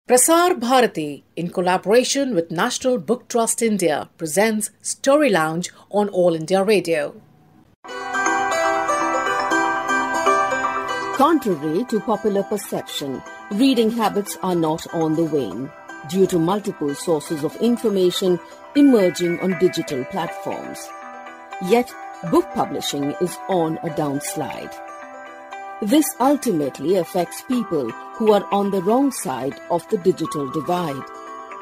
Prasar Bharati, in collaboration with National Book Trust India, presents Story Lounge on All India Radio. Contrary to popular perception, reading habits are not on the wane due to multiple sources of information emerging on digital platforms. Yet, book publishing is on a downslide. This ultimately affects people who are on the wrong side of the digital divide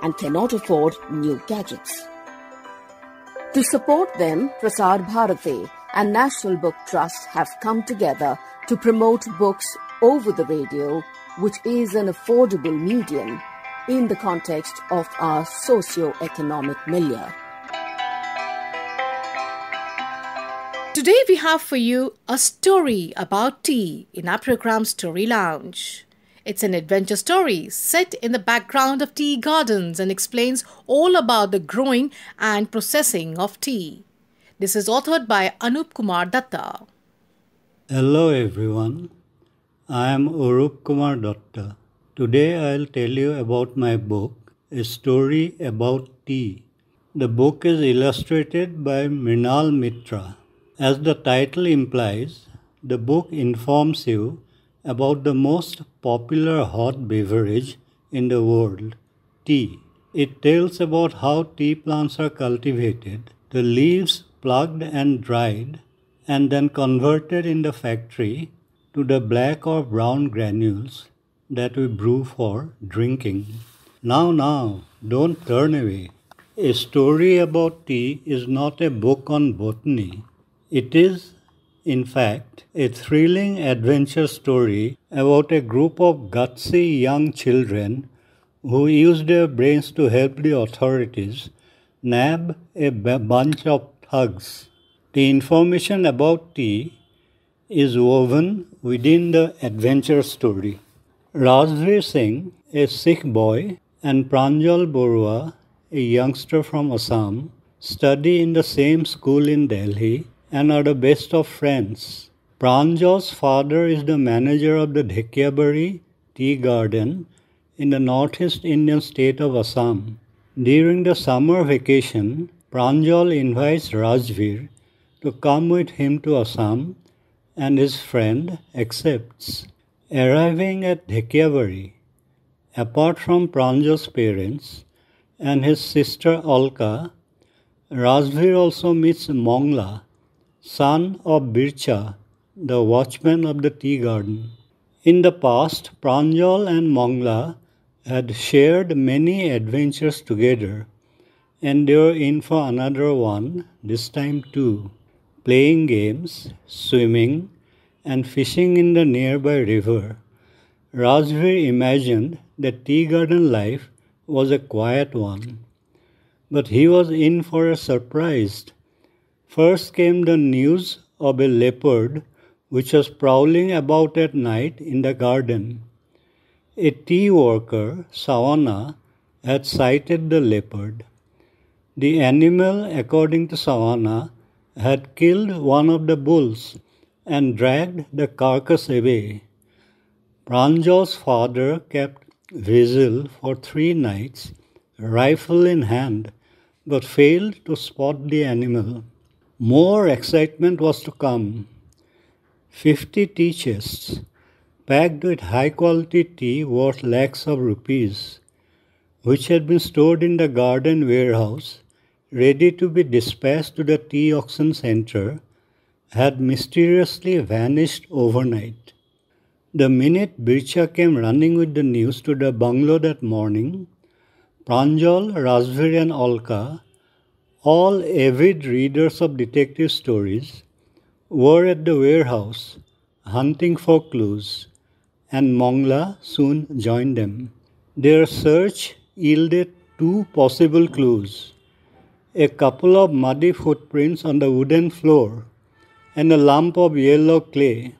and cannot afford new gadgets. To support them, Prasar Bharati and National Book Trust have come together to promote books over the radio, which is an affordable medium in the context of our socio-economic milieu. Today we have for you a story about tea in our program Story Lounge. It's an adventure story set in the background of tea gardens and explains all about the growing and processing of tea. This is authored by Anup Kumar Datta. Hello everyone, I am Arup Kumar Datta. Today I'll tell you about my book, A Story About Tea. The book is illustrated by Mrinal Mitra. As the title implies, the book informs you about the most popular hot beverage in the world, tea. It tells about how tea plants are cultivated, the leaves plucked and dried, and then converted in the factory to the black or brown granules that we brew for drinking. Now, don't turn away. A Story About Tea is not a book on botany. It is, in fact, a thrilling adventure story about a group of gutsy young children who use their brains to help the authorities nab a bunch of thugs. The information about tea is woven within the adventure story. Rajveer Singh, a Sikh boy, and Pranjal Borua, a youngster from Assam, study in the same school in Delhi and are the best of friends. Pranjal's father is the manager of the Dhekiabari Tea Garden in the northeast Indian state of Assam. During the summer vacation, Pranjal invites Rajveer to come with him to Assam, and his friend accepts. Arriving at Dhekiabari, apart from Pranjal's parents and his sister Alka, Rajveer also meets Mongla, son of Bircha, the watchman of the tea garden. In the past, Pranjal and Mongla had shared many adventures together, and they were in for another one this time too, playing games, swimming, and fishing in the nearby river. Rajveer imagined that tea garden life was a quiet one, but he was in for a surprise. First came the news of a leopard which was prowling about at night in the garden. A tea worker, Sawana, had sighted the leopard. The animal, according to Sawana, had killed one of the bulls and dragged the carcass away. Pranjal's father kept vigil for 3 nights, rifle in hand, but failed to spot the animal. More excitement was to come. 50 tea chests, packed with high-quality tea worth lakhs of rupees, which had been stored in the garden warehouse, ready to be dispatched to the tea auction center, had mysteriously vanished overnight. The minute Bircha came running with the news to the bungalow that morning, Pranjal, Rajveer and Alka, all avid readers of detective stories, were at the warehouse hunting for clues, and Mongla soon joined them. Their search yielded 2 possible clues: a couple of muddy footprints on the wooden floor and a lump of yellow clay.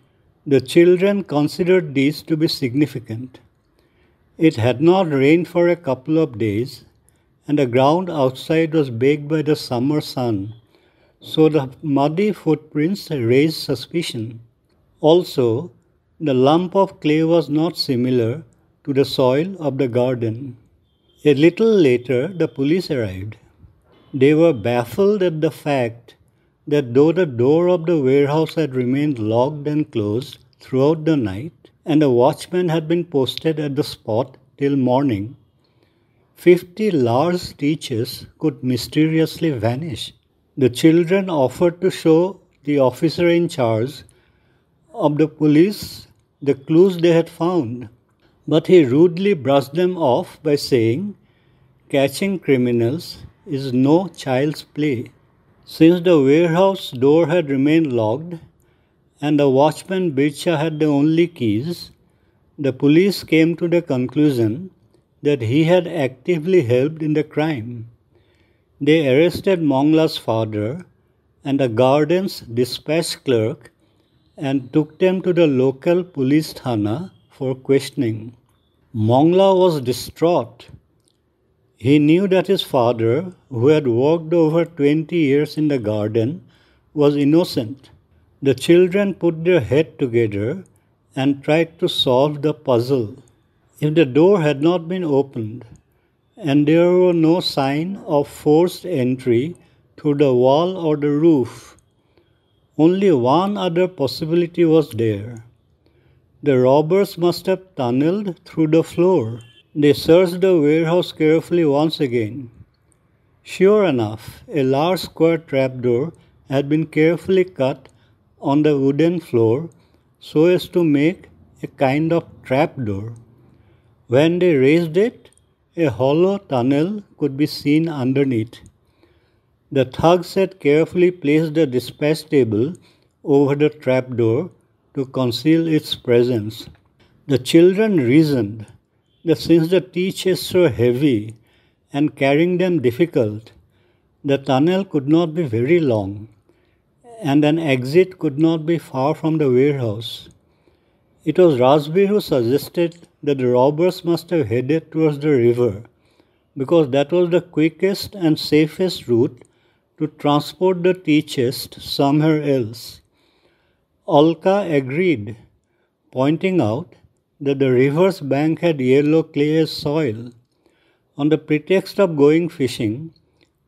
The children considered these to be significant. It had not rained for a couple of days, and the ground outside was baked by the summer sun, so the muddy footprints raised suspicion. Also, the lump of clay was not similar to the soil of the garden. A little later, the police arrived. They were baffled at the fact that though the door of the warehouse had remained locked and closed throughout the night, and a watchman had been posted at the spot till morning, 50 large teachers could mysteriously vanish. The children offered to show the officer in charge of the police the clues they had found, but he rudely brushed them off by saying, "Catching criminals is no child's play." Since the warehouse door had remained locked and the watchman Bircha had the only keys, the police came to the conclusion that he had actively helped in the crime. They arrested Mongla's father and the garden's dispatch clerk and took them to the local police thana for questioning. Mongla was distraught. He knew that his father, who had worked over 20 years in the garden, was innocent. The children put their heads together and tried to solve the puzzle. If the door had not been opened, and there were no sign of forced entry through the wall or the roof, only one other possibility was there. The robbers must have tunneled through the floor. They searched the warehouse carefully once again. Sure enough, a large square trapdoor had been carefully cut on the wooden floor so as to make a kind of trapdoor. When they raised it, a hollow tunnel could be seen underneath. The thugs had carefully placed the dispatch table over the trapdoor to conceal its presence. The children reasoned that since the tea chests were heavy and carrying them difficult, the tunnel could not be very long, and an exit could not be far from the warehouse. It was Razbir who suggested that the robbers must have headed towards the river, because that was the quickest and safest route to transport the tea chest somewhere else. Alka agreed, pointing out that the river's bank had yellow clay as soil. On the pretext of going fishing,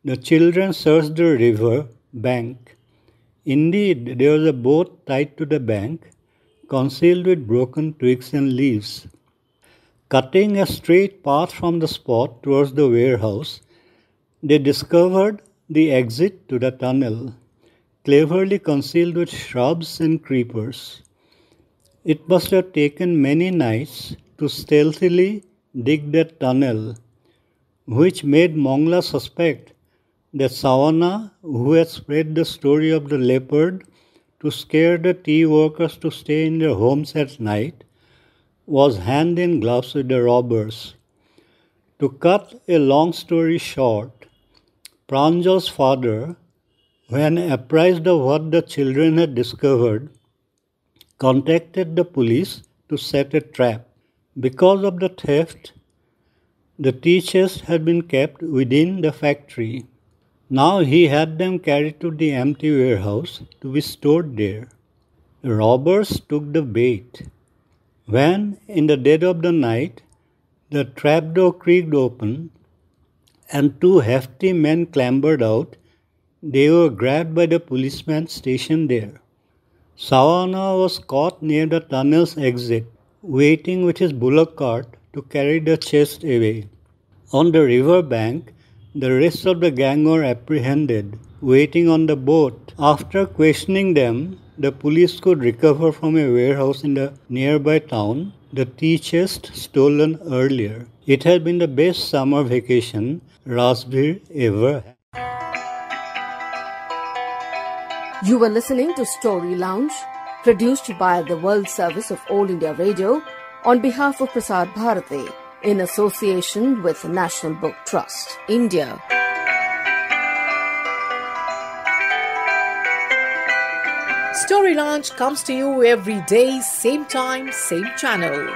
the children searched the river bank. Indeed, there was a boat tied to the bank, concealed with broken twigs and leaves. Cutting a straight path from the spot towards the warehouse, they discovered the exit to the tunnel, cleverly concealed with shrubs and creepers. It must have taken many nights to stealthily dig that tunnel, which made Mongla suspect that Sawana, who had spread the story of the leopard to scare the tea workers to stay in their homes at night, was hand in gloves with the robbers. To cut a long story short, Pranjal's father, when apprised of what the children had discovered, contacted the police to set a trap. Because of the theft, the tea chests had been kept within the factory. Now he had them carried to the empty warehouse to be stored there. The robbers took the bait. When, in the dead of the night, the trapdoor creaked open and two hefty men clambered out, they were grabbed by the policeman stationed there. Sawana was caught near the tunnel's exit, waiting with his bullock cart to carry the chest away. On the river bank, the rest of the gang were apprehended, waiting on the boat. After questioning them, the police could recover from a warehouse in the nearby town the tea chest stolen earlier. It had been the best summer vacation Razbir ever had. You were listening to Story Lounge, produced by the World Service of All India Radio on behalf of Prasar Bharati in association with National Book Trust, India. Story Lounge comes to you every day, same time, same channel.